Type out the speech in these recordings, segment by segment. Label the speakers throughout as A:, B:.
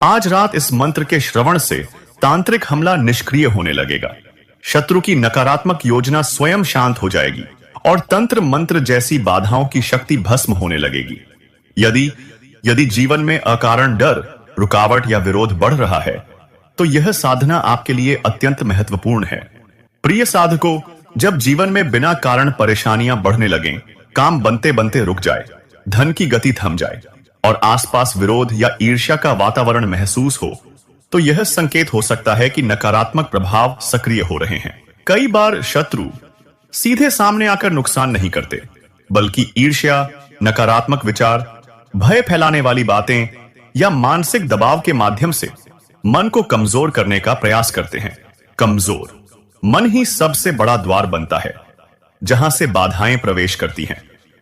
A: आज रात इस मंत्र के श्रवण से तांत्रिक हमला निष्क्रिय होने लगेगा। शत्रु की नकारात्मक योजना स्वयं शांत हो जाएगी और तंत्र मंत्र जैसी बाधाओं की शक्ति भस्म होने लगेगी। यदि यदि जीवन में अकारण डर, रुकावट या विरोध बढ़ रहा है, तो यह साधना आपके लिए अत्यंत महत्वपूर्ण है। प्रिय साधकों, जब जीवन में बिना कारण परेशानियां बढ़ने लगें, काम बनते बनते रुक जाए, धन की गति थम जाए और आसपास विरोध या ईर्ष्या का वातावरण महसूस हो, तो यह संकेत हो सकता है कि नकारात्मक प्रभाव सक्रिय हो रहे हैं। कई बार शत्रु सीधे सामने आकर नुकसान नहीं करते, बल्कि ईर्ष्या, नकारात्मक विचार, भय फैलाने वाली बातें या मानसिक दबाव के माध्यम से मन को कमजोर करने का प्रयास करते हैं। कमजोर मन ही सबसे बड़ा द्वार बनता है, जहां से बाधाएं प्रवेश करती हैं।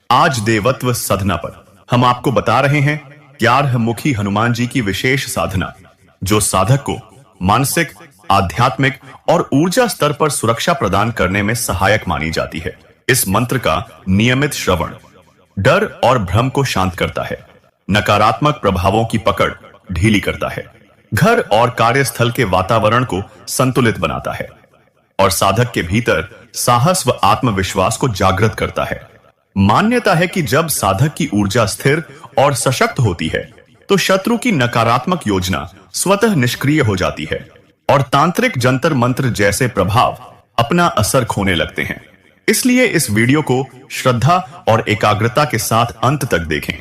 A: आज देवत्व साधना पर हम आपको बता रहे हैं 11 मुखी हनुमान जी की विशेष साधना, जो साधक को मानसिक, आध्यात्मिक और ऊर्जा स्तर पर सुरक्षा प्रदान करने में सहायक मानी जाती है। इस मंत्र का नियमित श्रवण डर और भ्रम को शांत करता है, नकारात्मक प्रभावों की पकड़ ढीली करता है, घर और कार्यस्थल के वातावरण को संतुलित बनाता है और साधक के भीतर साहस व आत्मविश्वास को जागृत करता है। मान्यता है कि जब साधक की ऊर्जा स्थिर और सशक्त होती है, तो शत्रु की नकारात्मक योजना स्वतः निष्क्रिय हो जाती है और तांत्रिक जंतर मंत्र जैसे प्रभाव अपना असर खोने लगते हैं। इसलिए इस वीडियो को श्रद्धा और एकाग्रता के साथ अंत तक देखें।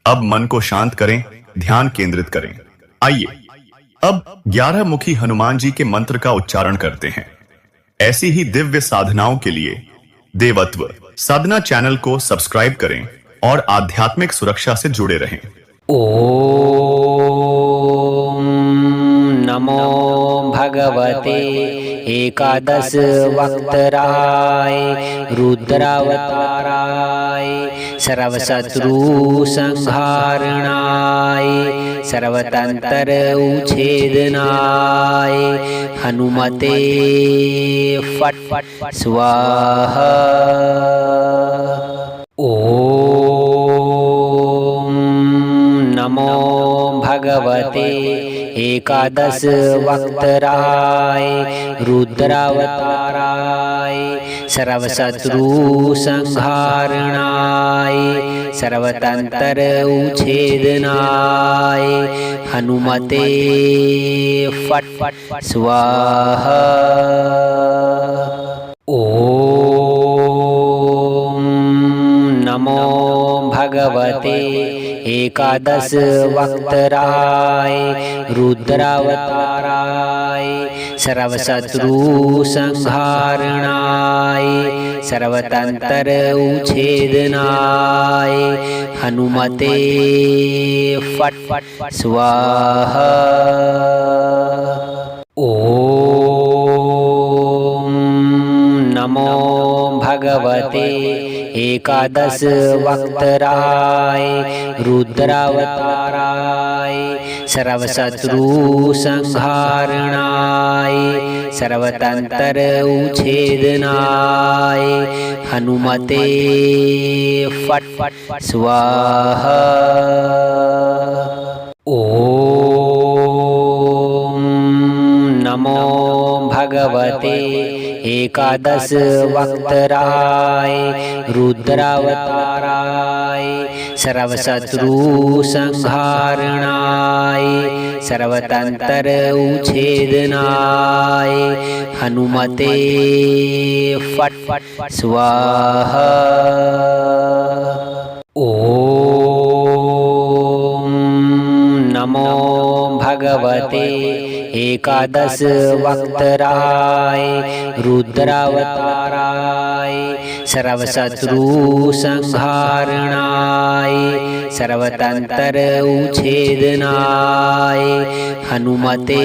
A: अब मन को शांत करें, ध्यान केंद्रित करें। आइए अब 11 मुखी हनुमान जी के मंत्र का उच्चारण करते हैं। ऐसी ही दिव्य साधनाओं के लिए देवत्व साधना चैनल को सब्सक्राइब करें और आध्यात्मिक सुरक्षा से जुड़े रहें।
B: ओम नमो भगवते एकादश वक्तराय रुद्रावताराय सर्वशत्रु संहारणाय सर्वतंत्र उच्छेदनाय हनुमते फट फट स्वाहा। ओम नमो भगवते एकादश वक्तराय रुद्रावताराय सर्वशत्रु संहारणाय सर्वतंत्र उच्छेदनाय हनुमते फट फट स्वाहा। ओम नमो भगवते एकादश वक्तराय रुद्रावताराय सर्वशत्रु संहारणाय सर्वतंत्र उच्छेदनाय हनुमते फट फट स्वाहा। ओम नमो भगवते एकादश वक्तराय रुद्रावताराय सर्वशत्रु संहारणाय सर्वतंत्र उच्छेदनाय हनुमते फट फट स्वाहा। ओम नमो भगवते एकादश वक्तराय रुद्रावताराय सर्वशत्रु संहारणाय सर्वतंत्र उच्छेदनाय हनुमते फट फट स्वाहा। ओम नमो भगवते एकादश वक्तराय रुद्रावताराय सर्वशत्रु संहारणाय सर्वतंत्र उच्छेदनाय हनुमते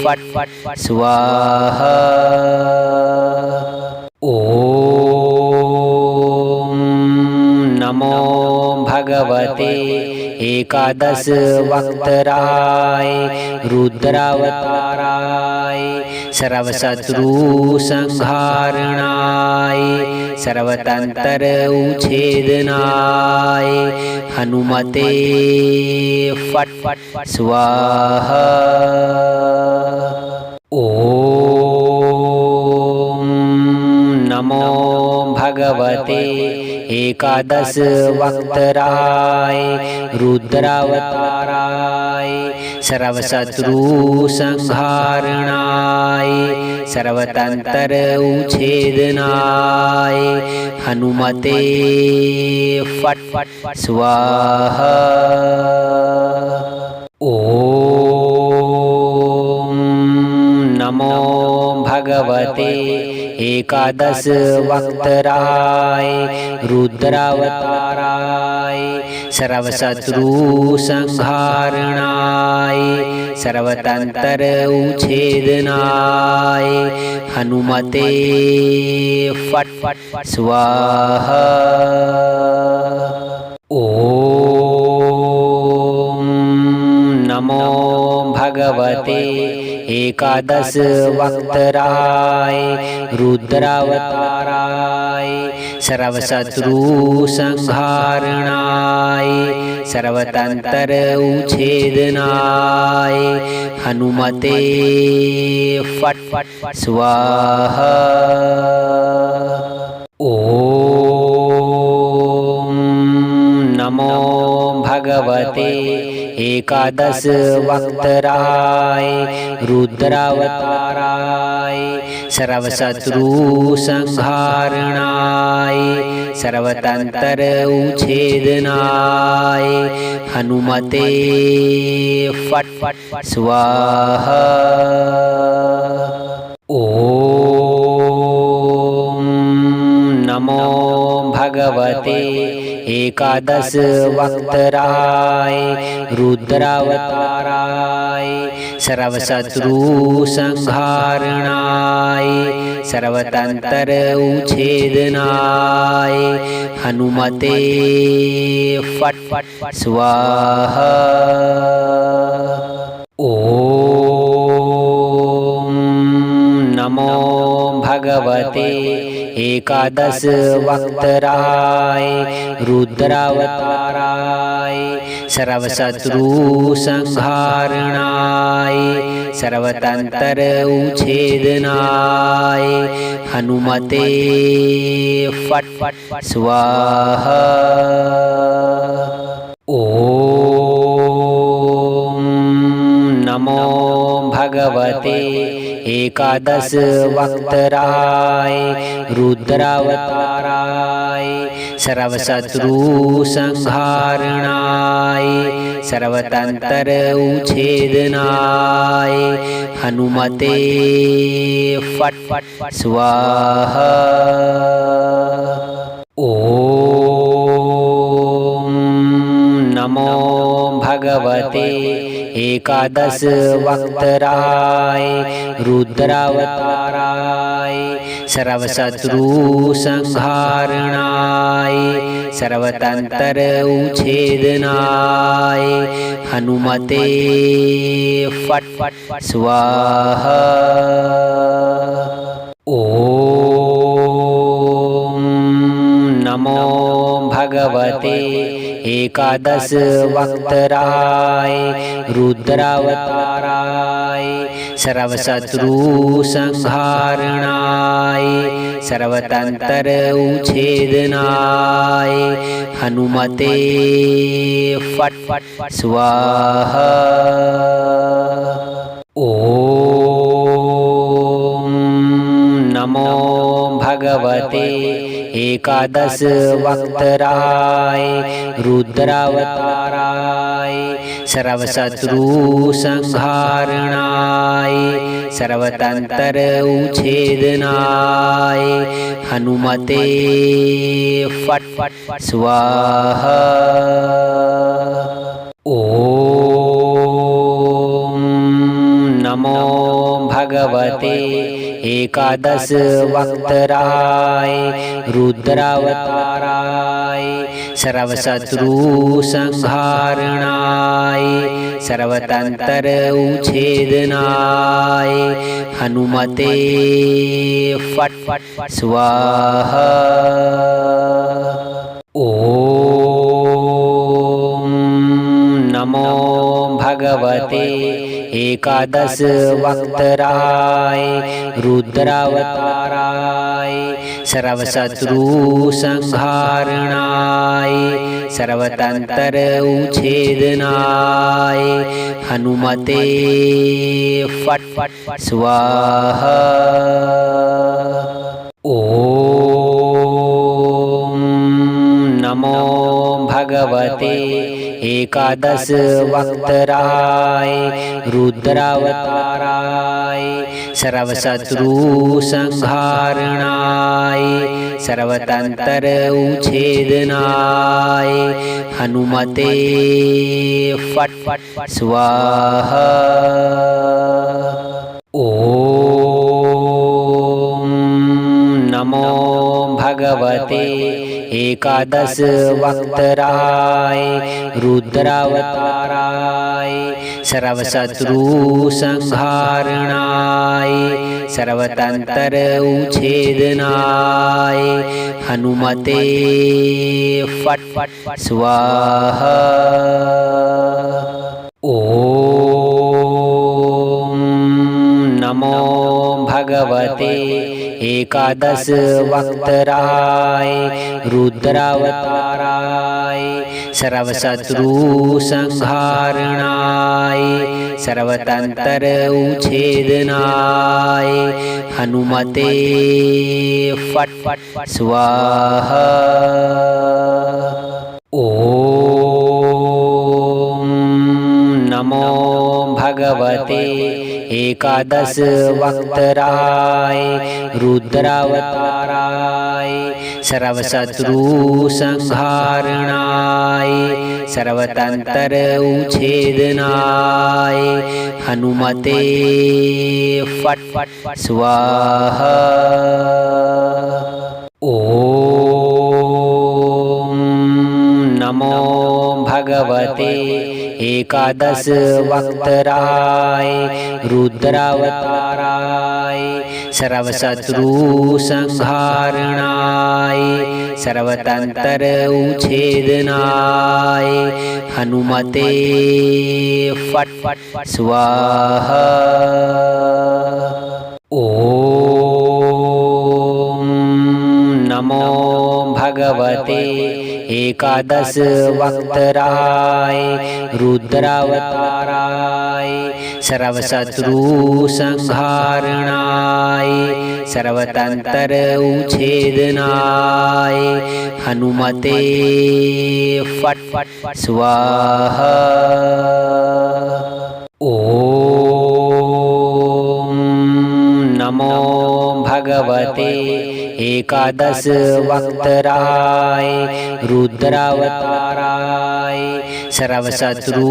B: फट फट स्वाहा। ओम नमो भगवते एकादश वक्तराय रुद्रावताराय सर्वशत्रु संहारणाय सर्वतंत्र उच्छेदनाय हनुमते फट स्वाहा। ओम नमो भगवते एकादश वक्तराय रुद्रावताराय सर्वशत्रु संहारणाय सर्वतंत्र उच्छेदनाय हनुमते फट स्वाहा। ओम नमो भगवते एकादश वक्तराय रुद्रावताराय सर्वशत्रु संहारणाय सर्वतंत्र उच्छेदनाय हनुमते फट स्वाहा। ओम नमो भगवते एकादश वक्तराय रुद्रावताराय सर्वशत्रु संहारणाय सर्वतंत्र उच्छेदनाय हनुमते फट स्वाहा। ओम नमो भगवते एकादश वक्तराय रुद्रावताराय सर्वशत्रु संहारणाय सर्वतंत्र उच्छेदनाय हनुमते फट स्वाहा। ओम नमो भगवते एकादश वक्तराय रुद्रावताराय सर्वशत्रु संहारणाय सर्वतंत्र उच्छेदनाय हनुमते फट स्वाहा। ओम नमो भगवते एकादश वक्तराय रुद्रावताराय सर्वशत्रु संहारणाय सर्वतंत्र उच्छेदनाय हनुमते फट स्वाहा। ओम नमो भगवते एकादश वक्तराय रुद्रावताराय सर्वशत्रु संहारणाय सर्वतंत्र उच्छेदनाय हनुमते फट स्वाहा। ओम नमो भगवते एकादश वक्तराय रुद्रावताराय सर्वशत्रु संहारणाय सर्वतंत्र उच्छेदनाय हनुमते फट स्वाहा। ओम नमो भगवते एकादश वक्तराय रुद्रावताराय सर्वशत्रु संहारणाय सर्वतंत्र उच्छेदनाय हनुमते फट स्वाहा। ओम नमो भगवते एकादश वक्तराय रुद्रावताराय सर्वशत्रु संहारणाय सर्वतंत्र उच्छेदनाय हनुमते फट स्वाहा। ओम नमो भगवते एकादश वक्तराय रुद्रावताराय सर्वशत्रु संहारणाय सर्वतंत्र उच्छेदनाय हनुमते फट स्वाहा। ओम नमो भगवते एकादश वक्तराय रुद्रावताराय सर्वशत्रु संहारणाय सर्वतंत्र उच्छेदनाय हनुमते फट स्वाहा। ओम नमो भगवते एकादश वक्तराय रुद्रावताराय सर्वशत्रु संहारणाय सर्वतंत्र उच्छेदनाय हनुमते फट स्वाहा। ओम नमो भगवते एकादश वक्तराय रुद्रावताराय सर्वशत्रु संहारणाय सर्वतंत्र उच्छेदनाय हनुमते फट स्वाहा। ओम नमो भगवते एकादश वक्तराय रुद्रावताराय सर्वशत्रु संहारणाय सर्वतंत्र उच्छेदनाय हनुमते फट स्वाहा। ओम नमो भगवते एकादश वक्तराय रुद्रावताराय सर्वशत्रु संहारणाय सर्वतंत्र उच्छेदनाय हनुमते फट स्वाहा। ओम नमो भगवते एकादश वक्तराय रुद्रावताराय सर्वशत्रु संहारणाय सर्वतंत्र उच्छेदनाय हनुमते फट स्वाहा। ओम नमो भगवते एकादश वक्तराय रुद्रावताराय सर्वशत्रु संहारणाय सर्वतंत्र उच्छेदनाय हनुमते फट स्वाहा। ओम नमो भगवते एकादश वक्तराय रुद्रावताराय सर्वशत्रु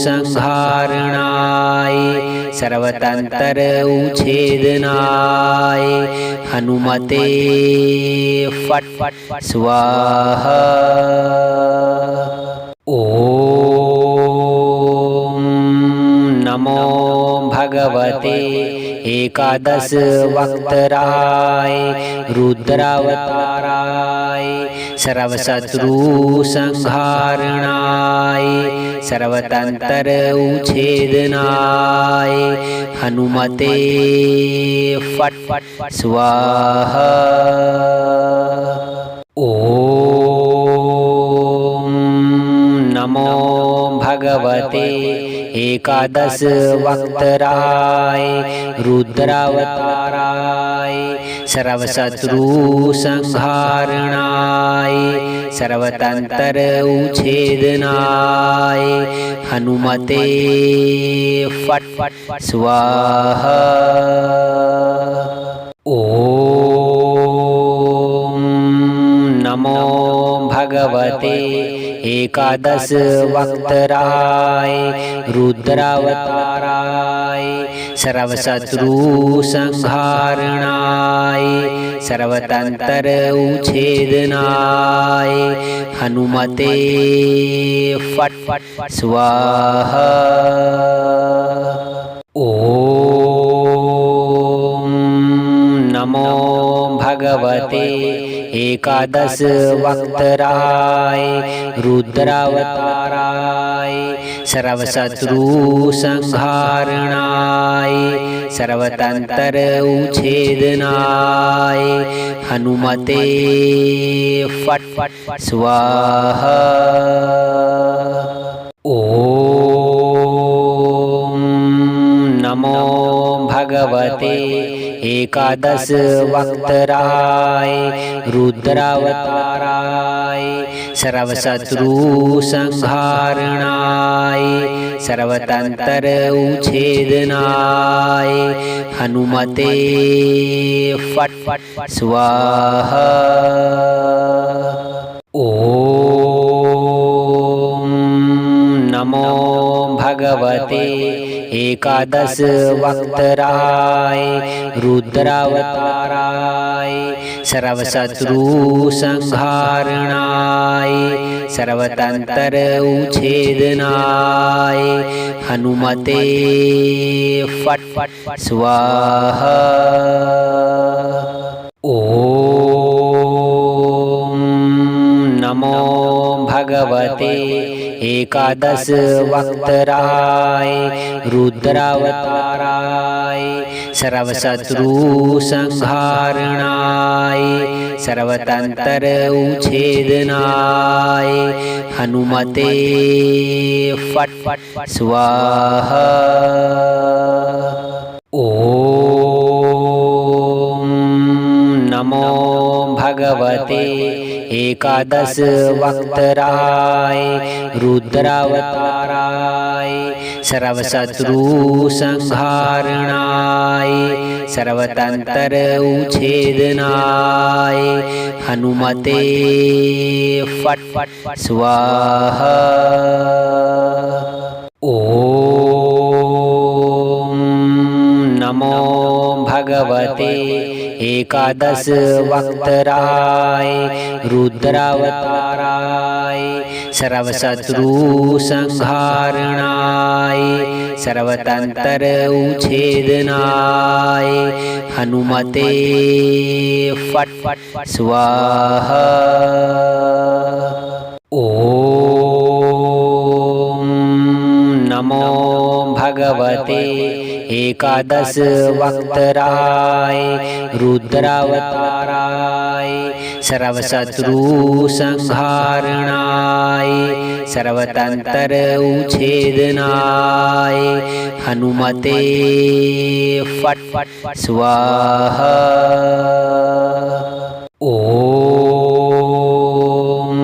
B: संहारणाय सर्वतंत्र उच्छेदनाय हनुमते फट स्वाहा। ओम नमो भगवते एकादश वक्तराय रुद्रावताराय सर्वशत्रु संहारणाय सर्वतंत्र उच्छेदनाय हनुमते फट स्वाहा। ओम नमो भगवते एकादश वक्तराय रुद्रावताराय सर्वशत्रु संहारणाय सर्वतंत्र उच्छेदनाय हनुमते फट स्वाहा। ओम नमो भगवते एकादश वक्तराय रुद्रावताराय सर्वशत्रु संहारणाय सर्वतंत्र उच्छेदनाय हनुमते फट स्वाहा। ओम नमो भगवते एकादश वक्तराय रुद्रावताराय सर्वशत्रु संहारणाय सर्वतंत्र उच्छेदनाय हनुमते फट स्वाहा। ओम नमो भगवते एकादश वक्तराय रुद्रावताराय सर्वशत्रु संहारणाय सर्वतंत्र उच्छेदनाय हनुमते फट स्वाहा। ओम नमो भगवते एकादश वक्तराय रुद्रावताराय सर्वशत्रु संहारणाय सर्वतंत्र उच्छेदनाय हनुमते फट स्वाहा। ओम नमो भगवते एकादश वक्तराय रुद्रावताराय सर्वशत्रु संहारणाय सर्वतंत्र उच्छेदनाय हनुमते फट स्वाहा। ओम नमो भगवते एकादश वक्तराय रुद्रावताराय सर्वशत्रु संहारणाय सर्वतंत्र उच्छेदनाय हनुमते फट स्वाहा। ओम नमो भगवते एकादश वक्तराय रुद्रावताराय सर्वशत्रु संहारणाय सर्वतंत्र उच्छेदनाय हनुमते फट स्वाहा। ओम नमो भगवते एकादश वक्तराय रुद्रावताराय सर्वशत्रु संहारणाय सर्वतंत्र उच्छेदनाय हनुमते फट स्वाहा। ओम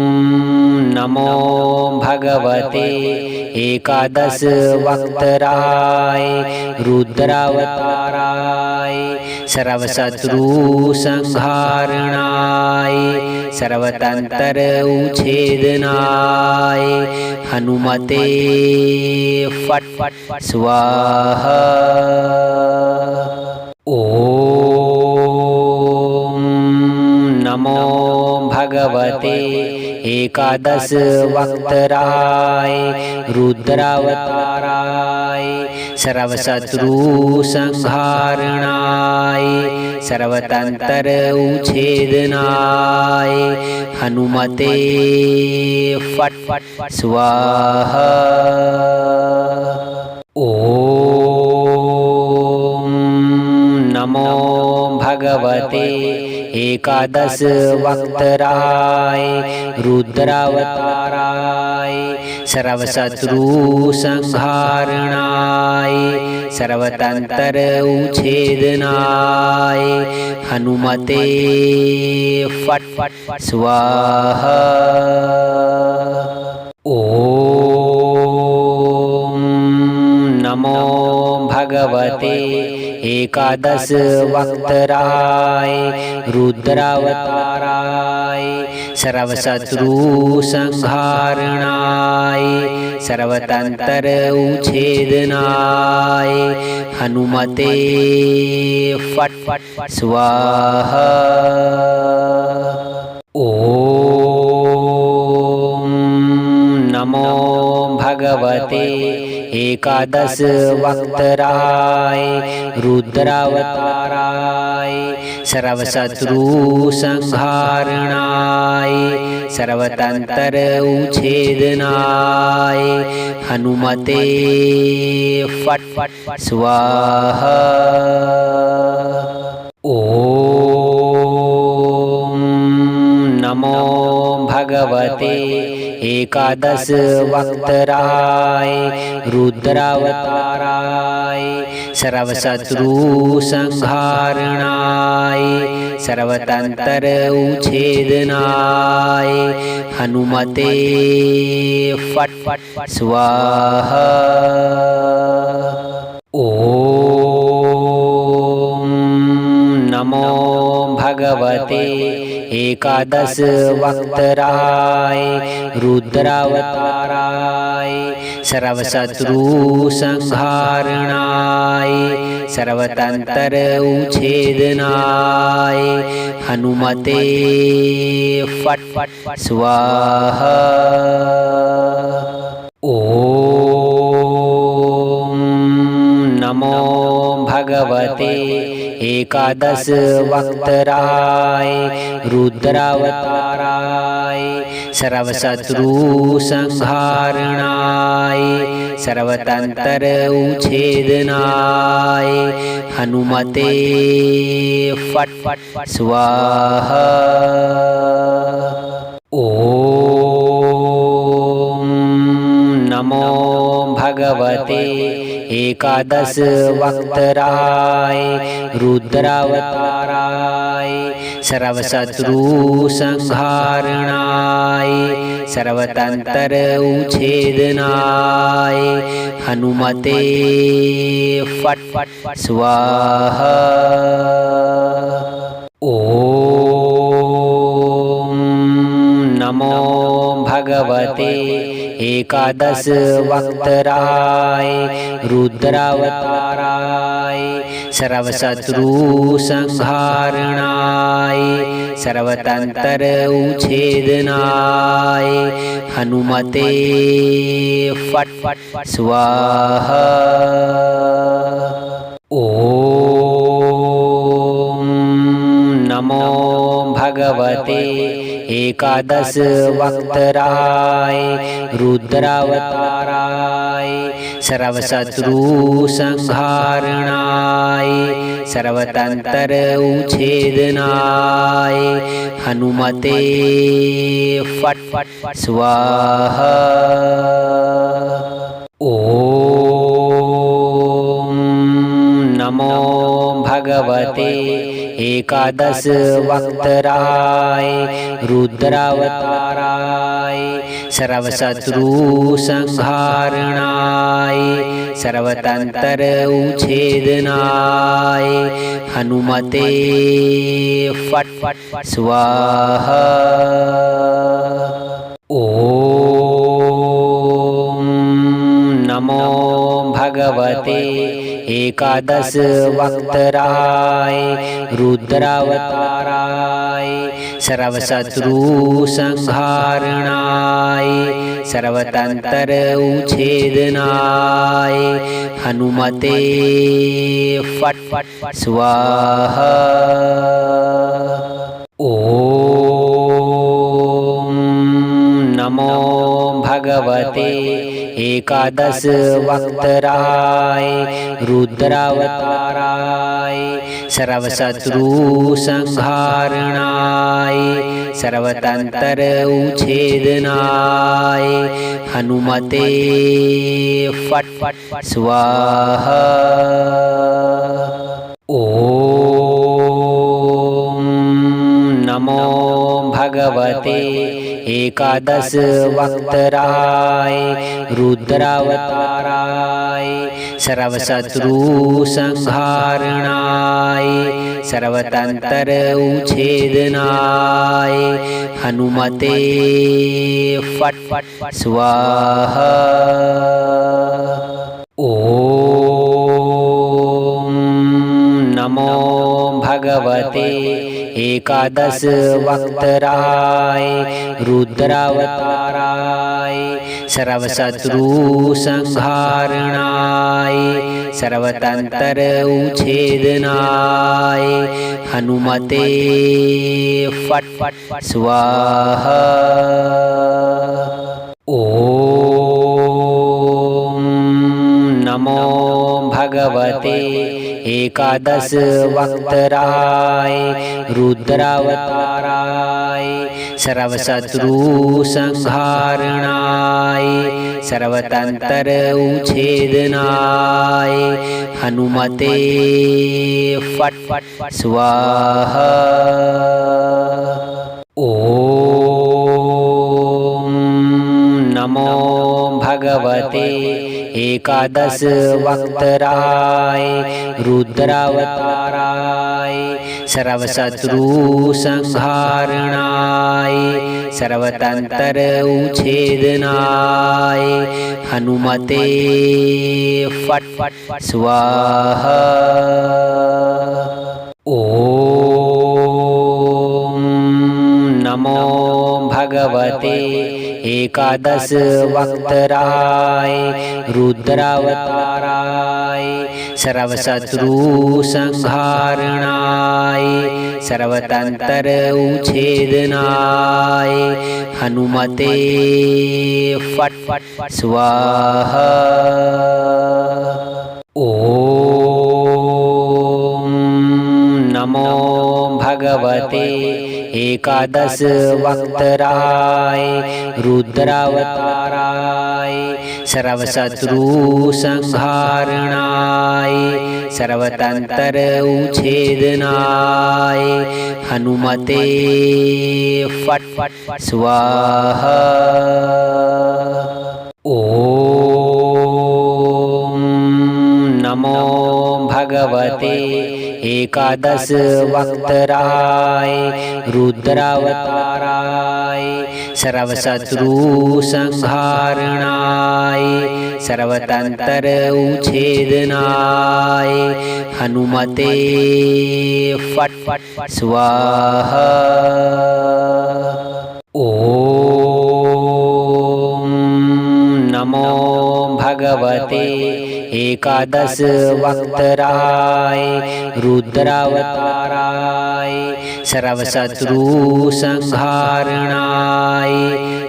B: नमो भगवते एकादश वक्तराय रुद्रावताराय सर्वशत्रु संहारणाय सर्वतंत्र उच्छेदनाय हनुमते फट स्वाहा। ओम नमो भगवते एकादश वक्तराय रुद्रावताराय सर्वशत्रु संहारणाय सर्वतंत्र उच्छेदनाय हनुमते फट स्वाहा। ओम नमो भगवते एकादश वक्तराय रुद्रावताराय सर्वशत्रु संहारणाय सर्वतंत्र उच्छेदनाय हनुमते फट स्वाहा। ओम नमो भगवते एकादश वक्तराय रुद्रावताराय सर्वशत्रु संहारणाय सर्वतंत्र उच्छेदनाय हनुमते फट फट स्वाहा। ओम नमो भगवते एकादश वक्तराय रुद्रावताराय सर्वशत्रु संहारणाय सर्वतंत्र उच्छेदनाय हनुमते फट फट स्वाहा। ओम नमो भगवते एकादश वक्तराय रुद्रावताराय सर्वशत्रु संहारणाय सर्वतंत्र उच्छेदनाय हनुमते फट फट स्वाहा। ओम नमो भगवते एकादश वक्तराय रुद्रावताराय सर्वशत्रु संहारणाय सर्वतंत्र उच्छेदनाय हनुमते फट फट स्वाहा। ओम नमो भगवते एकादश वक्तराय रुद्रावताराय सर्वशत्रु संहारणाय सर्वतंत्र उच्छेदनाय हनुमते फट फट स्वाहा। ओम नमो भगवते एकादश वक्तराय रुद्रावताराय सर्वशत्रु संहारणाय सर्वतंत्र उच्छेदनाय हनुमते फट फट स्वाहा। ओम नमो भगवते एकादश वक्तराय रुद्रावताराय सर्वशत्रु संहारणाय सर्वतंत्र उच्छेदनाय हनुमते फट फट स्वाहा। ओम नमो भगवते एकादश वक्तराय रुद्रावताराय सर्वशत्रु संहारणाय सर्वतंत्र उच्छेदनाय हनुमते फट फट स्वाहा। ओम नमो भगवते एकादश वक्तराय रुद्रावताराय सर्वशत्रु संहारणाय सर्वतंत्र उच्छेदनाय हनुमते फट फट स्वाहा। ओम नमो भगवते एकादश वक्तराय रुद्रावताराय सर्वशत्रु संहारणाय सर्वतंत्र उच्छेदनाय हनुमते फट फट स्वाहा। ओम नमो भगवते एकादश वक्तराय रुद्रावताराय सर्वशत्रु संहारणाय सर्वतंत्र उच्छेदनाय हनुमते फट फट स्वाहा। ओम नमो भगवते एकादश वक्तराय रुद्रावताराय सर्वशत्रु संहारणाय सर्वतंत्र उच्छेदनाय हनुमते फट स्वाहा। ओम नमो भगवते एकादश वक्तराय रुद्रावताराय सर्वशत्रु संहारणाय सर्वतंत्र उच्छेदनाय हनुमते फट स्वाहा। ओम नमो भगवते एकादश वक्तराय रुद्रावताराय सर्वशत्रु संहारणाय सर्वतंत्र उच्छेदनाय हनुमते फट स्वाहा। ओम नमो भगवते एकादश वक्तराय रुद्रावताराय सर्वशत्रु संहारणाय सर्वतंत्र उच्छेदनाय हनुमते फट स्वाहा। ओम नमो भगवते एकादश वक्तराय रुद्रावताराय सर्वशत्रु संहारणाय सर्वतंत्र उच्छेदनाय हनुमते फट स्वाहा। ओम नमो भगवते एकादश वक्तराय रुद्रावताराय सर्वशत्रु संहारणाय सर्वतंत्र उच्छेदनाय हनुमते फट स्वाहा। ओम नमो भगवते एकादश वक्तराय रुद्रावताराय सर्वशत्रु संहारणाय सर्वतंत्र उच्छेदनाय हनुमते फट स्वाहा। ओम नमो भगवते एकादश वक्तराय रुद्रावताराय सर्वशत्रु संहारणाय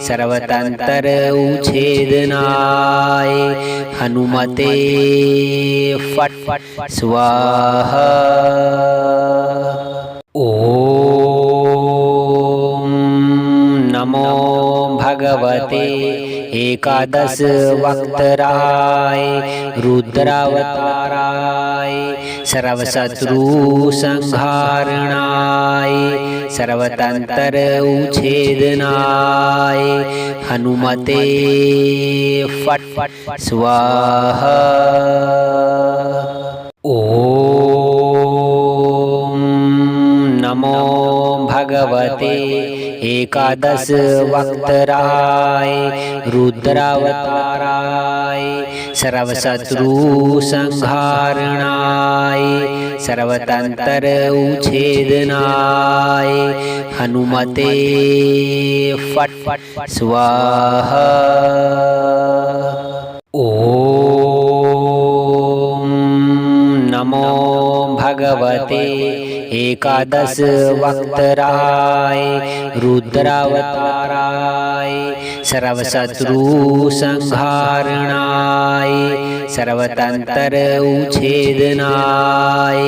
B: सर्वतंत्र उच्छेदनाय हनुमते फट स्वाहा। ओम नमो भगवते एकादश वक्तराय रुद्रावताराय सर्वशत्रु संहारणाय सर्वतंत्र उच्छेदनाय हनुमते फट स्वाहा। ओम नमो भगवते एकादश वक्तराय रुद्रावताराय सर्वशत्रु संहारणाय सर्वतंत्र उच्छेदनाय हनुमते फट स्वाहा। ओम नमो भगवते एकादश वक्तराय रुद्रावताराय सर्वशत्रु संहारणाय सर्वतंत्र उच्छेदनाय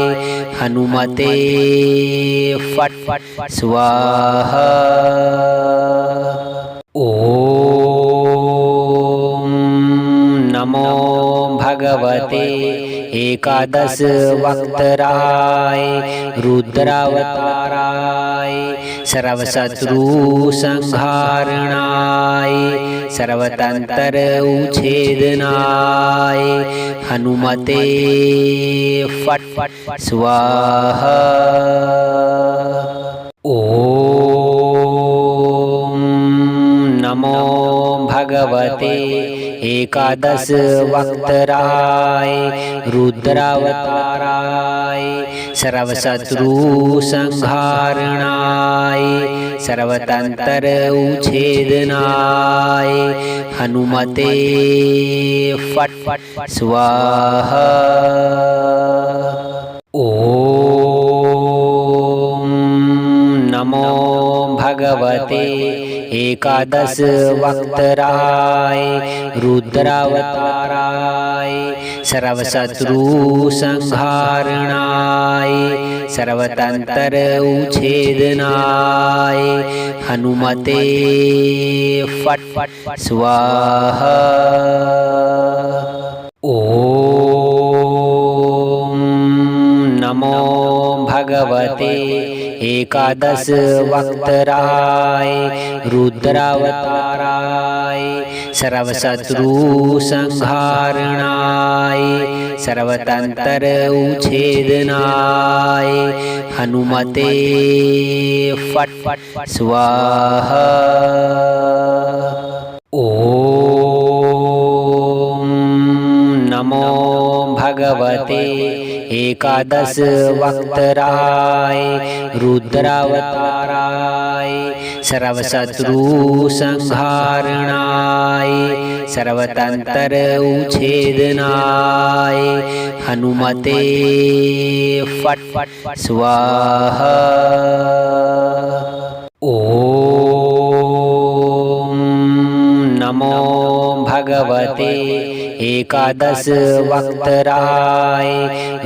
B: हनुमते फट स्वाहा। ओम नमो भगवते एकादश वक्तराय रुद्रावताराय सर्वशत्रु संहारणाय सर्वतंत्र उच्छेदनाय हनुमते फट स्वाहा। ओम नमो भगवते एकादश वक्तराय रुद्रावताराय सर्वशत्रु संहारणाय सर्वतंत्र उच्छेदनाय हनुमते फट स्वाहा। ओम नमो भगवते एकादश वक्तराय रुद्रावताराय सर्वशत्रु संहारणाय सर्वतंत्र उच्छेदनाय हनुमते फट स्वाहा। ओम नमो भगवते एकादश वक्तराय रुद्रावताराय सर्वशत्रु संहारणाय सर्वतंत्र उच्छेदनाय हनुमते फट स्वाहा। ओम नमो भगवते एकादश वक्तराय रुद्रावताराय सर्वशत्रु संहारणाय सर्वतंत्र उच्छेदनाय हनुमते फट स्वाहा। ओम नमो भगवते एकादश वक्तराय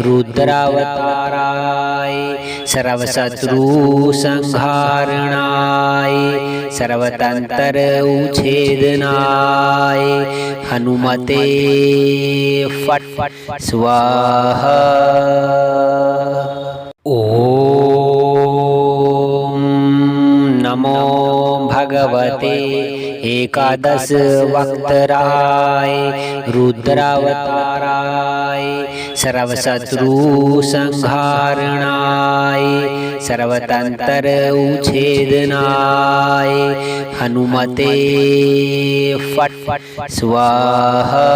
B: रुद्रावताराय सर्वशत्रु संहारणाय सर्वतंत्र उच्छेदनाय हनुमते फट स्वाहा। ओम नमो भगवते एकादश वक्तराय रुद्रावताराय सर्वशत्रु संहारणाय सर्वतंत्र उच्छेदनाय हनुमते फट स्वाहा।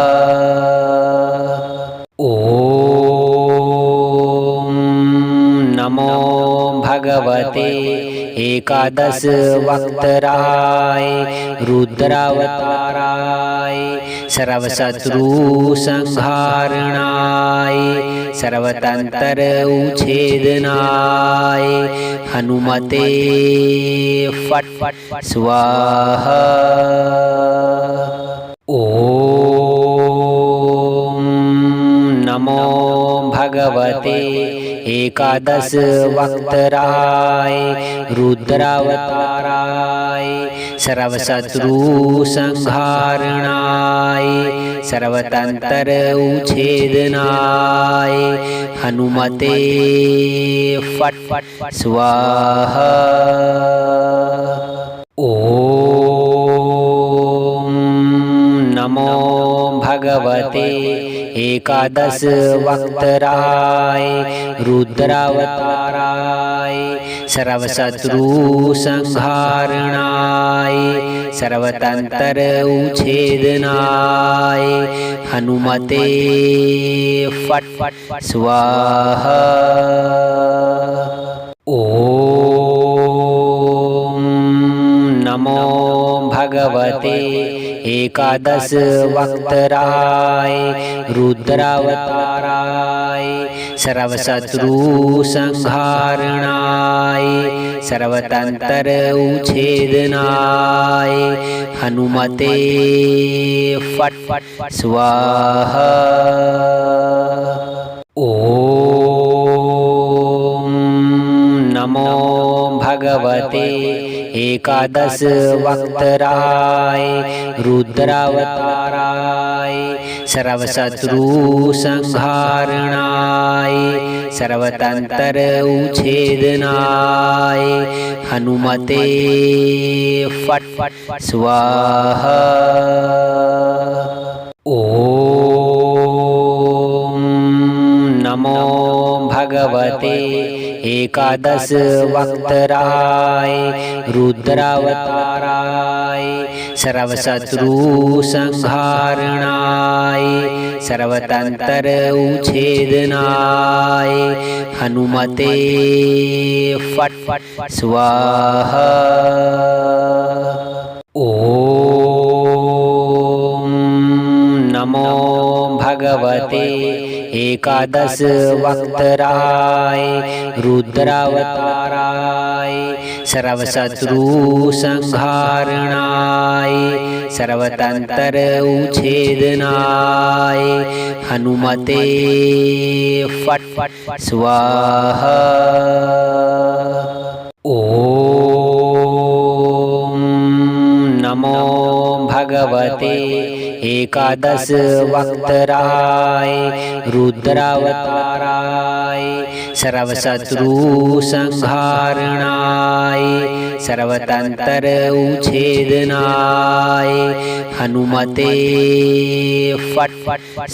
B: ओम नमो भगवते एकादश वक्तराय रुद्रावताराय सर्वशत्रु संहारणाय सर्वतंत्र उच्छेदनाय हनुमते फट स्वाहा। ओम नमो भगवते एकादश वक्तराय रुद्रावताराय सर्वशत्रु संहारणाय सर्वतंत्र उच्छेदनाय हनुमते फट स्वाहा। ओम नमो भगवते एकादश वक्तराय रुद्रावताराय सर्वशत्रु संहारणाय सर्वतंत्र उच्छेदनाय हनुमते फट स्वाहा। ओम नमो भगवते एकादश वक्तराय रुद्रावताराय सर्वशत्रु संहारणाय सर्वतंत्र उच्छेदनाय हनुमते फट स्वाहा। ओम नमो भगवते एकादश वक्तराय रुद्रावताराय सर्वशत्रु संहारणाय सर्वतंत्र उच्छेदनाय हनुमते फट स्वाहा। ॐ नमो भगवते एकादश वक्तराय रुद्रावताराय सर्वशत्रु संहारणाय सर्वतंत्र उच्छेदनाय हनुमते फट स्वाहा। ॐ नमो भगवते एकादश वक्तराय रुद्रावताराय सर्वशत्रु संहारणाय सर्वतंत्र उच्छेदनाय हनुमते फट स्वाहा। ॐ नमो भगवते एकादश वक्तराय रुद्रावताराय सर्वशत्रु संहारणाय सर्वतंत्र उच्छेदनाय हनुमते फट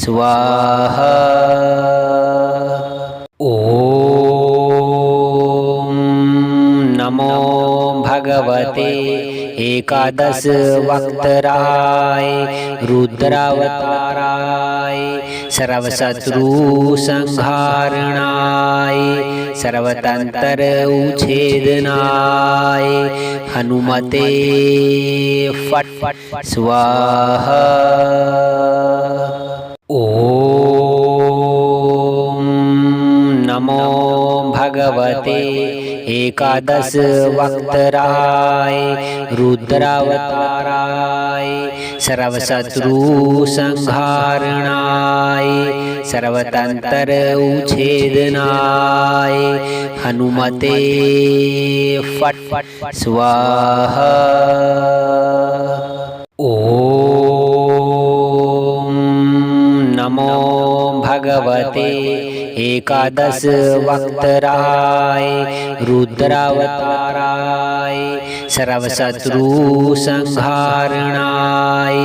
B: स्वाहा। ॐ नमो भगवते एकादश वक्तराय रुद्रावताराय सर्वशत्रु संहारणाय सर्वतंत्र उच्छेदनाय हनुमते फट स्वाहा। ॐ नमो भगवते एकादश वक्तराय रुद्रावताराय सर्वशत्रु संहारणाय सर्वतंत्र उच्छेदनाय हनुमते फट स्वाहा। ॐ नमो भगवते एकादश वक्तराय रुद्रावताराय सर्वशत्रु संहारणाय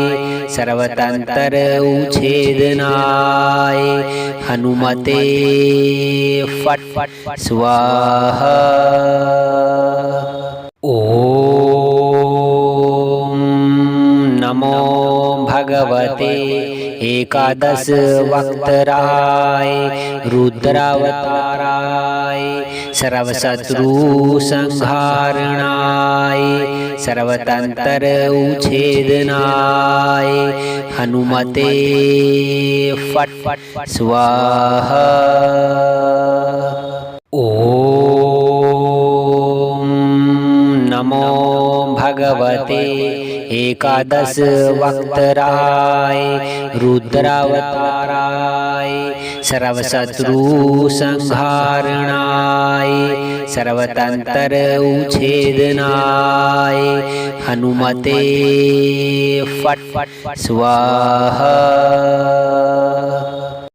B: सर्वतंत्र उच्छेदनाय हनुमते फट स्वाहा। ॐ नमो भगवते एकादश वक्तराय रुद्रावताराय सर्वशत्रु संहारणाय सर्वतंत्र उच्छेदनाय हनुमते फट स्वाहा। ॐ नमो भगवते एकादश वक्तराय रुद्रावताराय सर्वशत्रु संहारणाय सर्वतंत्र उच्छेदनाय हनुमते फट स्वाहा।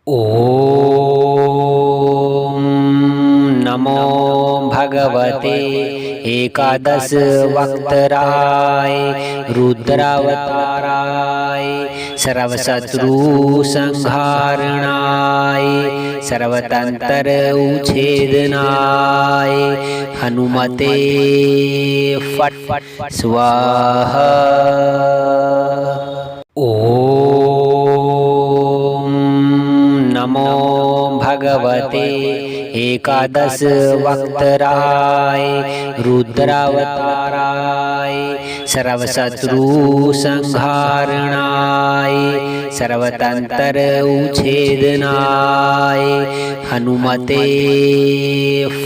B: ॐ नमो भगवते एकादश वक्तराय रुद्रावताराय सर्वशत्रु संहारणाय सर्वतंत्र उच्छेदनाय हनुमते फट स्वाहा। ॐ नमो भगवते एकादश वक्तराय रुद्रावताराय सर्वशत्रु संहारणाय सर्वतंत्र उच्छेदनाय हनुमते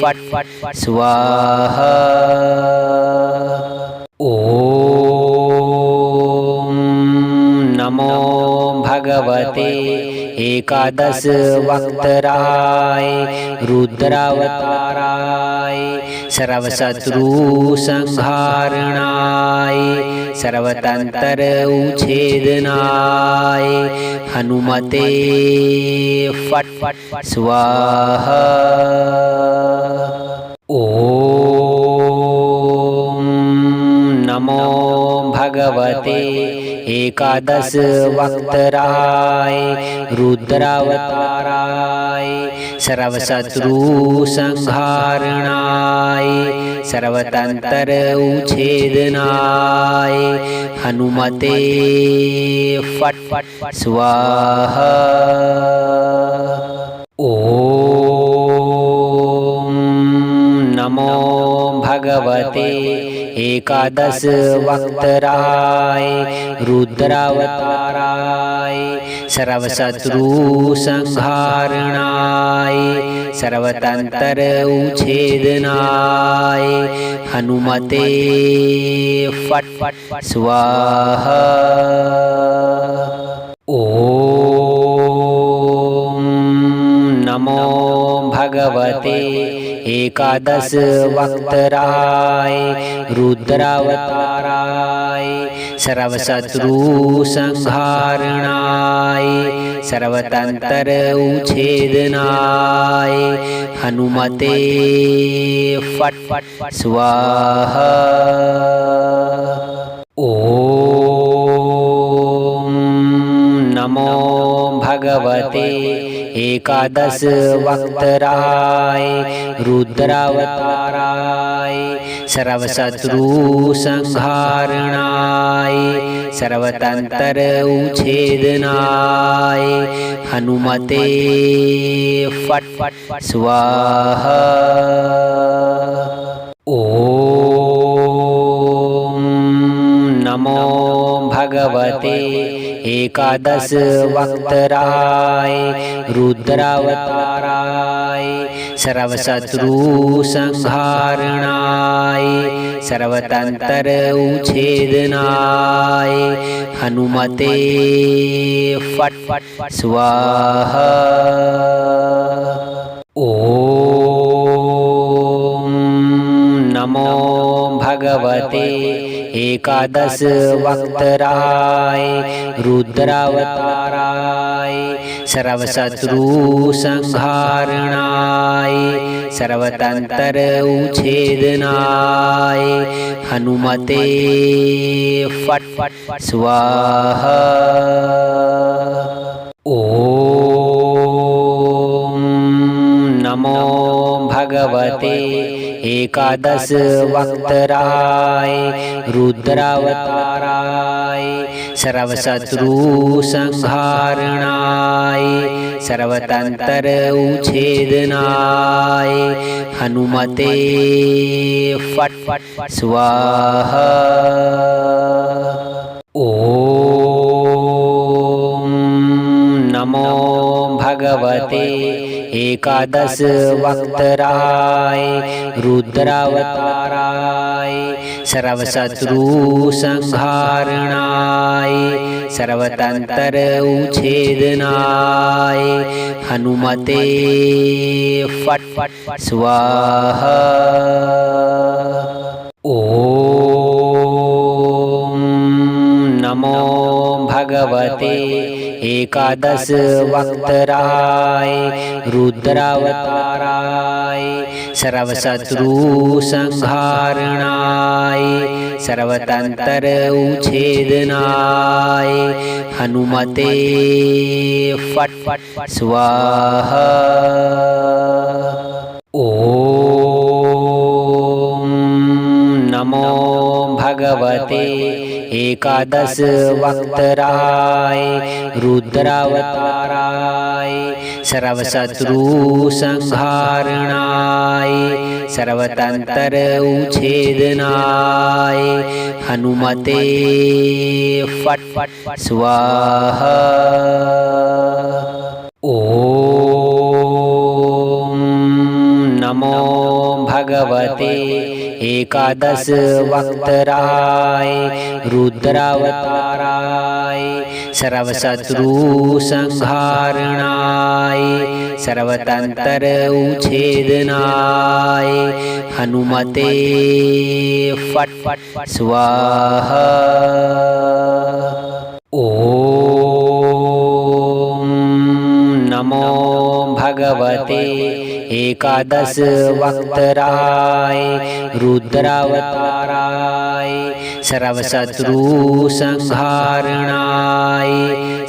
B: फट स्वाहा। ॐ नमो भगवते एकादश वक्तराय रुद्रावताराय सर्वशत्रु संहारणाय सर्वतंत्र उच्छेदनाय हनुमते फट स्वाहा। ॐ नमो भगवते एकादश वक्तराय रुद्रावताराय सर्वशत्रु संहारणाय सर्वतंत्र उच्छेदनाय हनुमते फट फट स्वाहा। ओम नमो भगवते एकादश वक्तराय रुद्रावताराय सर्वशत्रु संहारणाय सर्वतंत्र उच्छेदनाय हनुमते फट फट स्वाहा। ओम नमो भगवते एकादश वक्तराय रुद्रावताराय सर्वशत्रु संहारणाय सर्वतंत्र उच्छेदनाय हनुमते फट फट स्वाहा। ओम नमो भगवते एकादश वक्तराय रुद्रावताराय सर्वशत्रु संहारणाय सर्वतंत्र उच्छेदनाय हनुमते फट फट स्वाहा। ओम नमो भगवते एकादश वक्तराय रुद्रावताराय सर्वशत्रु संहारणाय सर्वतंत्र उच्छेदनाय हनुमते फट फट स्वाहा। ओम नमो भगवते एकादश वक्तराय रुद्रावताराय सर्वशत्रु संहारणाय सर्वतंत्र उच्छेदनाय हनुमते फट फट स्वाहा। ओम नमो भगवते एकादश वक्तराय रुद्रावताराय सर्वशत्रु संहारणाय सर्वतंत्र उच्छेदनाय हनुमते फट फट स्वाहा। ओम नमो भगवते एकादश वक्तराय रुद्रावताराय सर्वशत्रु संहारणाय सर्वतंत्र उच्छेदनाय हनुमते फट फट स्वाहा। ओम नमो भगवते एकादश वक्तराय रुद्रावताराय सर्वशत्रु संहारणाय सर्वतंत्र उच्छेदनाय हनुमते फट फट स्वाहा। ओम नमो भगवते एकादश वक्तराय रुद्रावताराय सर्वशत्रु संहारणाय सर्वतंत्र उच्छेदनाय हनुमते फट फट स्वाहा। ओम नमो भगवते एकादश वक्तराय रुद्रावताराय सर्वशत्रु संहारणाय सर्वतंत्र उच्छेदनाय हनुमते फट फट स्वाहा। ओम नमो भगवते एकादश वक्तराय रुद्रावताराय सर्वशत्रु संहारणाय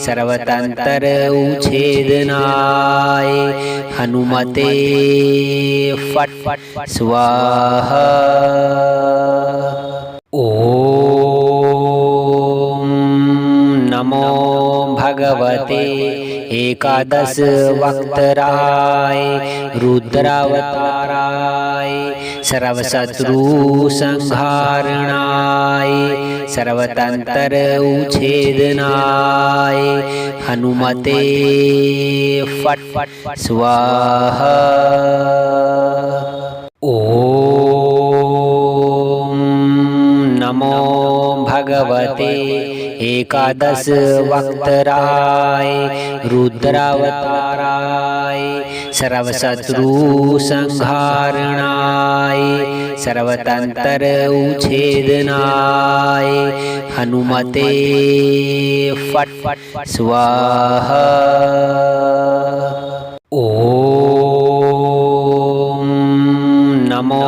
B: सर्वतंत्र उच्छेदनाय हनुमते फट स्वाहा। ओम नमो भगवते एकादश वक्तराय रुद्रावताराय सर्वशत्रु संहारणाय सर्वतंत्र उच्छेदनाय हनुमते फट स्वाहा। ओम नमो भगवते एकादश वक्तराय रुद्रावताराय सर्वशत्रु संहारणाय सर्वतंत्र उच्छेदनाय हनुमते फट स्वाहा। ओम नमो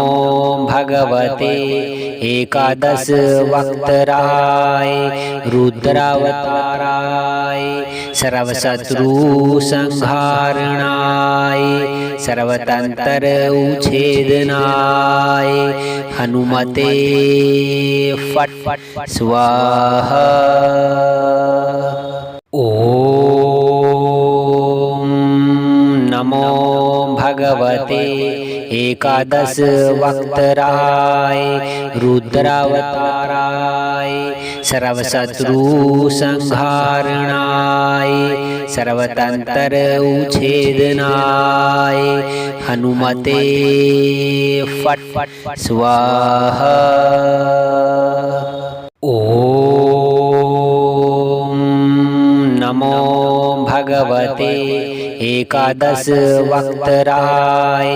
B: भगवते एकादश वक्तराय रुद्रावताराय सर्वशत्रु संहारणाय सर्वतंत्र उच्छेदनाय हनुमते फट स्वाहा। ओम नमो भगवते एकादश वक्तराय रुद्रावताराय सर्वशत्रु संहारणाय सर्वतंत्र उच्छेदनाय हनुमते फट स्वाहा। ओम नमो भगवते एकादश वक्तराय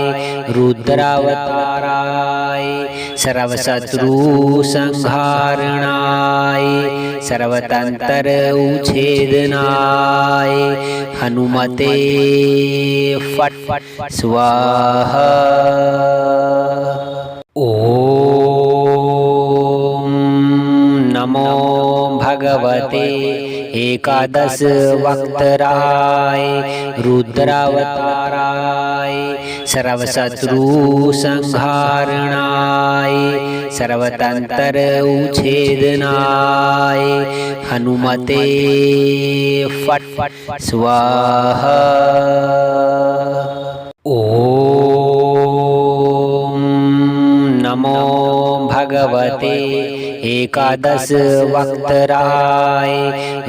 B: रुद्रावताराय सर्वशत्रु संहारणाय सर्वतंत्र उच्छेदनाय हनुमते फट स्वाहा। ओम नमो भगवते एकादश वक्तराय रुद्रावताराय सर्वशत्रु संहारणाय सर्वतंत्र उच्छेदनाय हनुमते फट स्वाहा। ओम नमो भगवते एकादश वक्तराय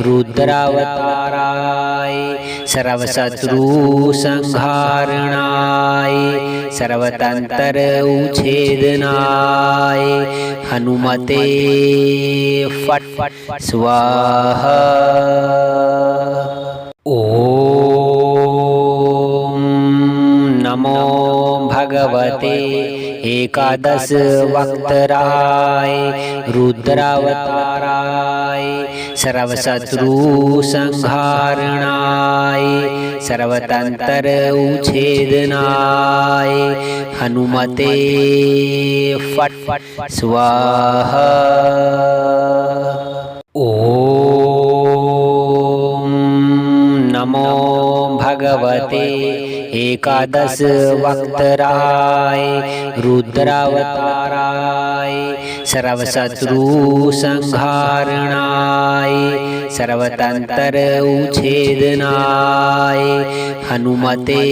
B: रुद्रावताराय सर्वशत्रु संहारणाय सर्वतंत्र उच्छेदनाय हनुमते फट स्वाहा। ओम नमो भगवते एकादश वक्तराय रुद्रावताराय सर्वशत्रु संहारणाय सर्वतंत्र उच्छेदनाय हनुमते फट स्वाहा। ओम नमो भगवते एकादश वक्तराय रुद्रावताराय सर्वशत्रु संहारणाय सर्वतंत्र उच्छेदनाय हनुमते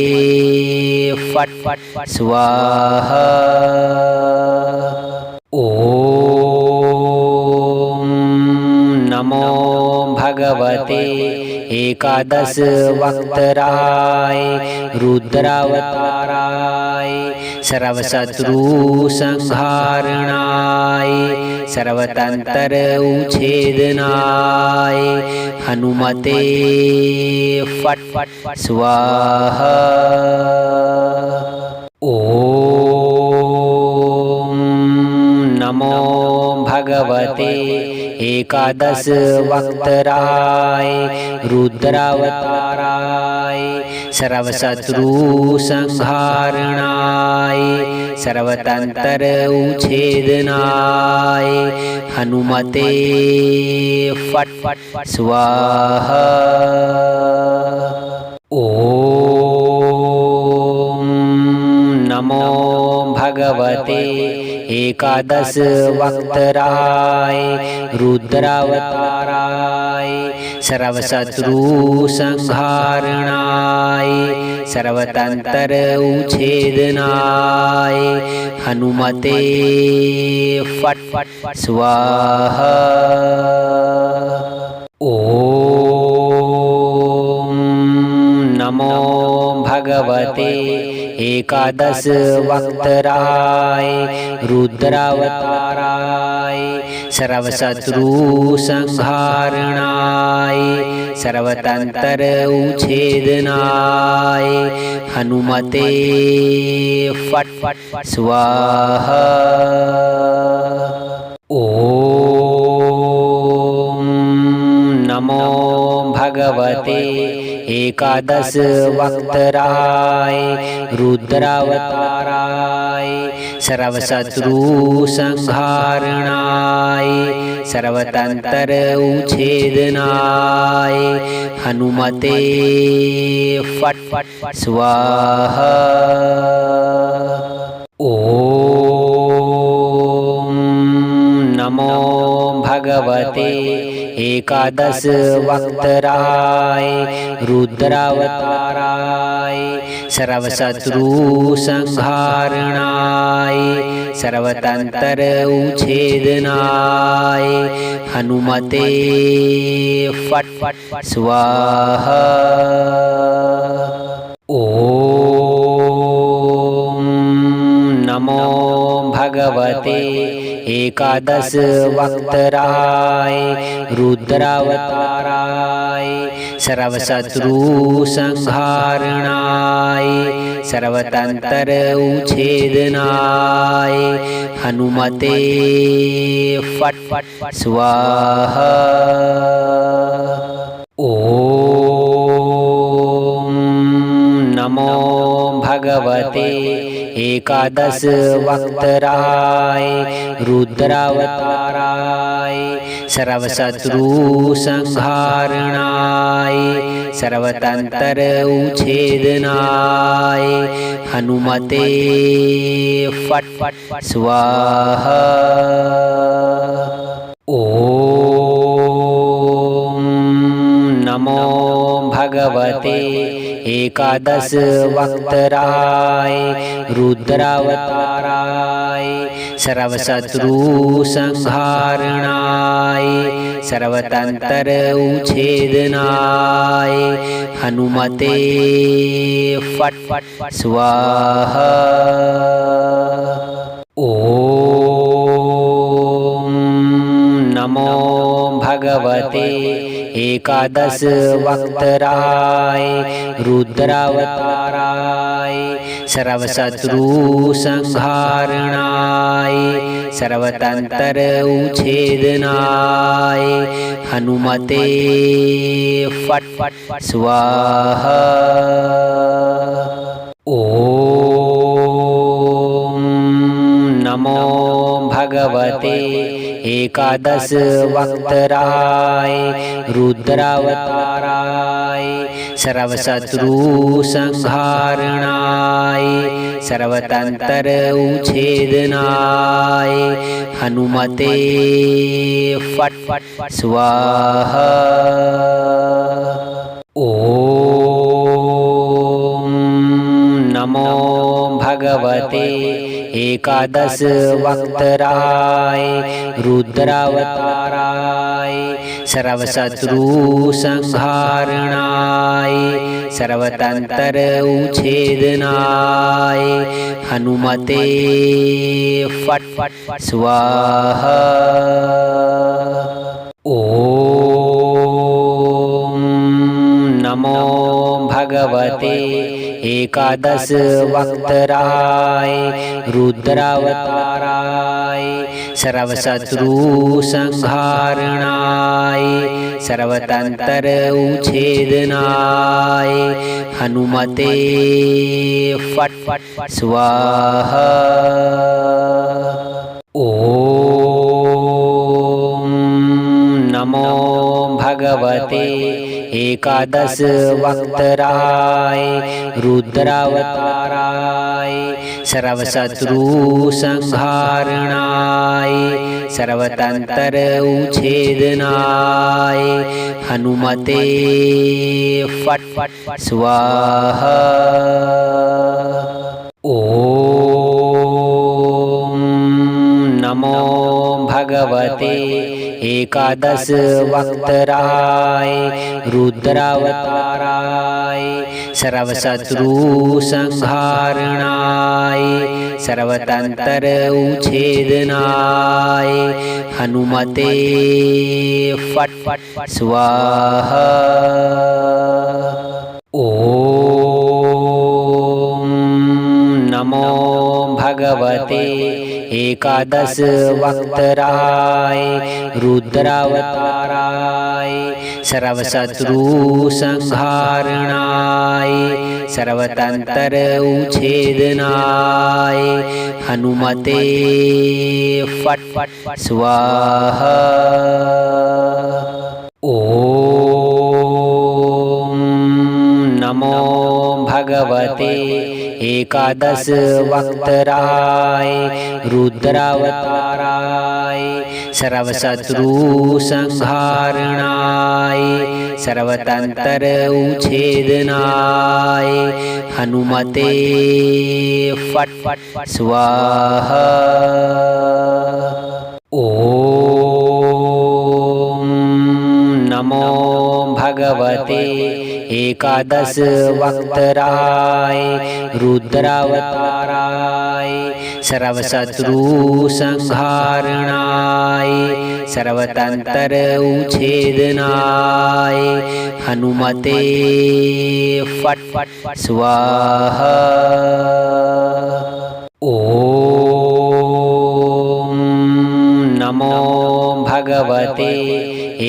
B: फट स्वाहा। ओम नमो भगवते एकादश वक्तराय रुद्रावताराय सर्वशत्रु संहारणाय सर्वतंत्र उच्छेदनाय हनुमते फट स्वाहा। ओम नमो भगवते एकादश वक्तराय रुद्रावताराय सर्वशत्रु संहारणाय सर्वतंत्र उच्छेदनाय हनुमते फट फट स्वाहा। ओम नमो भगवते एकादश वक्तराय रुद्रावताराय सर्वशत्रु संहारणाय सर्वतंत्र उच्छेदनाय हनुमते फट फट स्वाहा। ओम नमो भगवते एकादश वक्तराय रुद्रावताराय सर्वशत्रु संहारणाय सर्वतंत्र उच्छेदनाय हनुमते फट फट स्वाहा। ओम नमो भगवते एकादश वक्तराय रुद्रावताराय सर्वशत्रु संहारणाय सर्वतंत्र उच्छेदनाय हनुमते फट फट स्वाहा। ओम नमो भगवते एकादश वक्तराय रुद्रावताराय सर्वशत्रु संहारणाय सर्वतंत्र उच्छेदनाय हनुमते फट फट स्वाहा। ओम नमो भगवते एकादश वक्तराय रुद्रावताराय सर्वशत्रु संहारणाय सर्वतंत्र उच्छेदनाय हनुमते फट फट स्वाहा। ओम नमो भगवते एकादश वक्तराय रुद्रावताराय सर्वशत्रु संहारणाय सर्वतंत्र उच्छेदनाय हनुमते फट फट स्वाहा। ओम नमो भगवते एकादश वक्तराय रुद्रावताराय सर्वशत्रु संहारणाय सर्वतंत्र उच्छेदनाय हनुमते फट फट स्वाहा। ओम नमो भगवते एकादश वक्तराय रुद्रावताराय सर्वशत्रु संहारणाय सर्वतंत्र उच्छेदनाय हनुमते फट फट स्वाहा। ओम नमो भगवते एकादश वक्तराय रुद्रावताराय सर्वशत्रु संहारणाय सर्वतंत्र उच्छेदनाय हनुमते फट फट स्वाहा। ओम नमो भगवते एकादश वक्तराय रुद्रावताराय सर्वशत्रु संहारणाय सर्वतंत्र उच्छेदनाय हनुमते फट फट स्वाहा। ओम नमो भगवते एकादश वक्तराय रुद्रावताराय सर्वशत्रु संहारणाय सर्वतंत्र उच्छेदनाय हनुमते फट स्वाहा। ओम नमो भगवते एकादश वक्तराय रुद्रावताराय सर्वशत्रु संहारणाय सर्वतंत्र उच्छेदनाय हनुमते फट स्वाहा। ओम नमो भगवते एकादश वक्तराय रुद्रावताराय सर्वशत्रु संहारणाय सर्वतंत्र उच्छेदनाय हनुमते फट स्वाहा। ओम नमो भगवते एकादश वक्तराय रुद्रावताराय सर्वशत्रु संहारणाय सर्वतंत्र उच्छेदनाय हनुमते फट स्वाहा। ओम नमो भगवते एकादश वक्तराय रुद्रावताराय सर्वशत्रु संहारणाय सर्वतंत्र उच्छेदनाय हनुमते फट स्वाहा। ओम नमो भगवते एकादश वक्तराय रुद्रावताराय सर्वशत्रु संहारणाय सर्वतंत्र उच्छेदनाय हनुमते फट स्वाहा। ओम नमो भगवते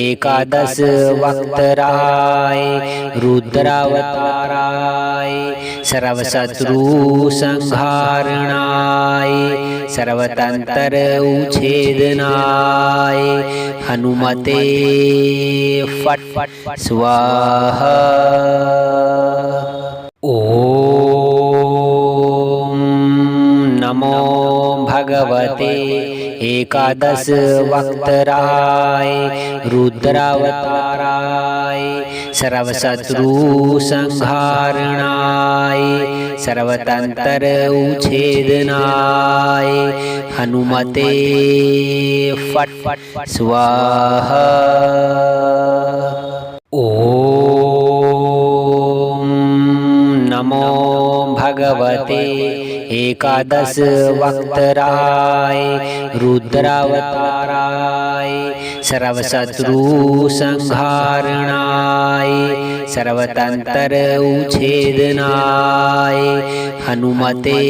B: एकादश वक्तराय रुद्रावताराय सर्वशत्रु संहारणाय सर्वतंत्र उच्छेदनाय हनुमते फट स्वाहा। ओम नमो भगवते एकादश वक्तराय रुद्रावताराय सर्वशत्रु संहारणाय सर्वतंत्र उच्छेदनाय हनुमते फट स्वाहा। ओम नमो भगवते एकादश वक्तराय रुद्रावताराय सर्वशत्रु संहारणाय सर्वतंत्र उच्छेदनाय हनुमते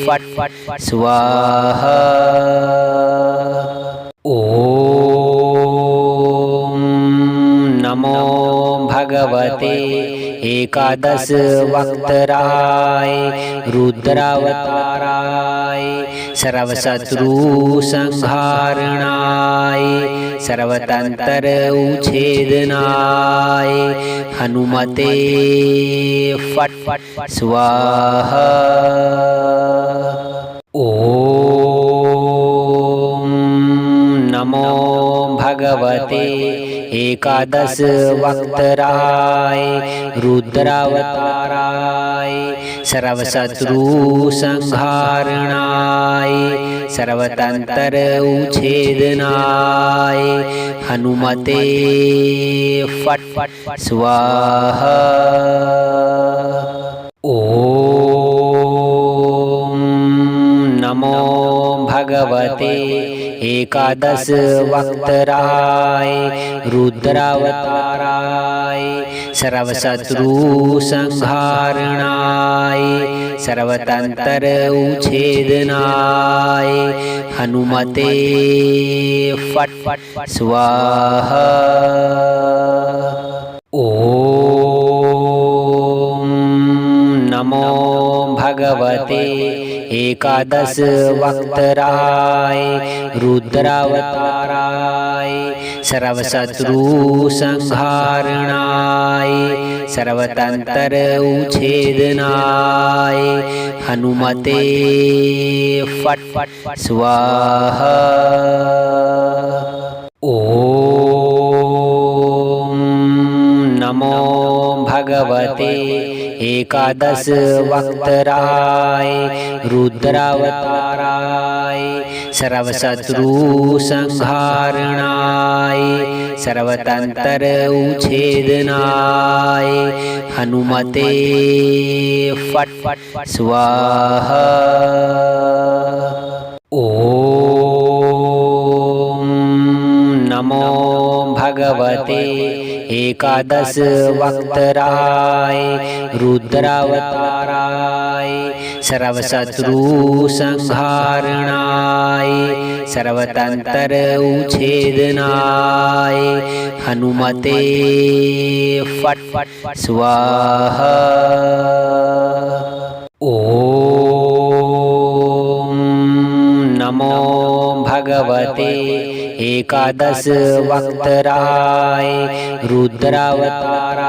B: फट स्वाहा। ओम नमो भगवते एकादश वक्तराय रुद्रावताराय सर्वशत्रु संहारणाय सर्वतंत्र उच्छेदनाय हनुमते फट स्वाहा। ओम नमो भगवते एकादश वक्तराय रुद्रावताराय सर्वशत्रु संहारणाय सर्वतंत्र उच्छेदनाय हनुमते फट स्वाहा। ओम नमो भगवते एकादश वक्तराय रुद्रावताराय सर्वशत्रु संहारणाय सर्वतंत्र उच्छेदनाय हनुमते फट स्वाहा। ओम नमो भगवते एकादश वक्तराय रुद्रावताराय सर्वशत्रु संहारणाय सर्वतंत्र उच्छेदनाय हनुमते फट स्वाहा। ओम नमो भगवते एकादश वक्तराय रुद्रावताराय सर्वशत्रु संहारणाय सर्वतंत्र उच्छेदनाय हनुमते फट स्वाहा। ओम नमो भगवते एकादश वक्तराय रुद्रावताराय सर्वशत्रु संहारणाय सर्वतंत्र उच्छेदनाय हनुमते फट स्वाहा। ओम नमो भगवते एकादश वक्तराय रुद्रावताराय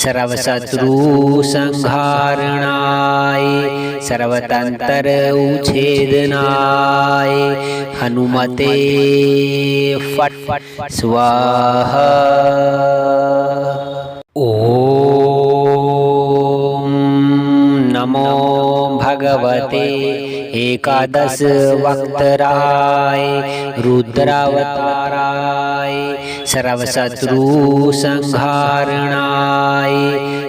B: सर्वशत्रु संहारणाय सर्वतंत्र उच्छेदनाय हनुमते फट स्वाहा। ओम नमो भगवते एकादश वक्तराय रुद्रावताराय सर्वशत्रु संहारणाय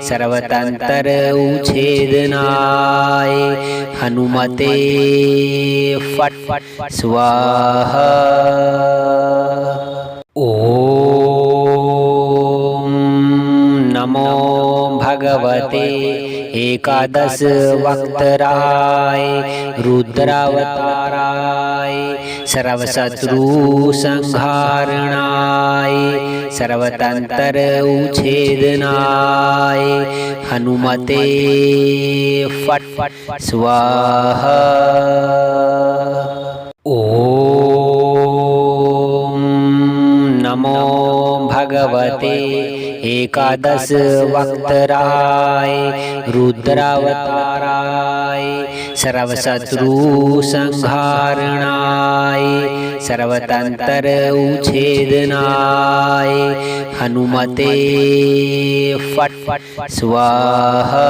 B: सर्वतंत्र उच्छेदनाय हनुमते फट स्वाहा। ओम नमो भगवते एकादश वक्तराय रुद्रावताराय सर्वशत्रु संहारणाय सर्वतंत्र उच्छेदनाय हनुमते फट स्वाहा। ओम नमो भगवते एकादश वक्तराय रुद्रावताराय सर्वशत्रु संहारणाय सर्वतंत्र उच्छेदनाय हनुमते फट स्वाहा।